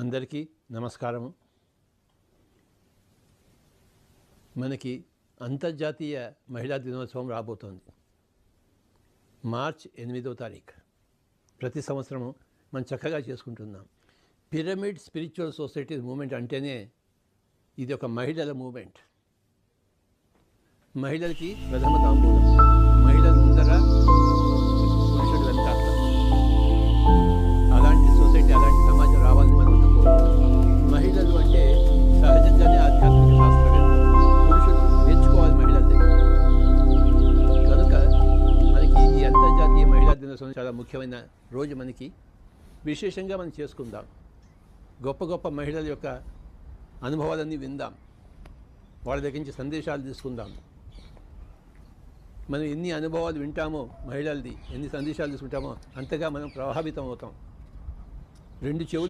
అందరికీ నమస్కారము. మనకి అంతర్జాతీయ మహిళా దినోత్సవం రాబోతోంది. మార్చ్ 8వ తారీఖు. ప్రతి సంవత్సరము మనం చక్కగా చేసుకుంటున్నాం. పిరమిడ్ స్పిరిచువల్ సొసైటీ మూమెంట్ అంటేనే ఇది ఒక మహిళల మూమెంట్. మహిళలకి ప్రథమ తాంబూలం, మహిళల ముందర పురుషుడు వెనకాల. అలాంటి సొసైటీ, అలాంటి సమాజం రావాలని మనం మహిళలు అంటే సహజంగానే ఆధ్యాత్మిక శాస్త్రవేత్త, పురుషులు నేర్చుకోవాలి మహిళల దగ్గర. కనుక మనకి ఈ అంతర్జాతీయ మహిళా దినోత్సవం చాలా ముఖ్యమైన రోజు. మనకి విశేషంగా మనం చేసుకుందాం. గొప్ప గొప్ప మహిళల యొక్క అనుభవాలన్నీ విందాం, వాళ్ళ దగ్గర నుంచి సందేశాలు తీసుకుందాం. మనం ఎన్ని అనుభవాలు వింటామో మహిళలది, ఎన్ని సందేశాలు తీసుకుంటామో అంతగా మనం ప్రభావితం అవుతాం. రెండు చెవులు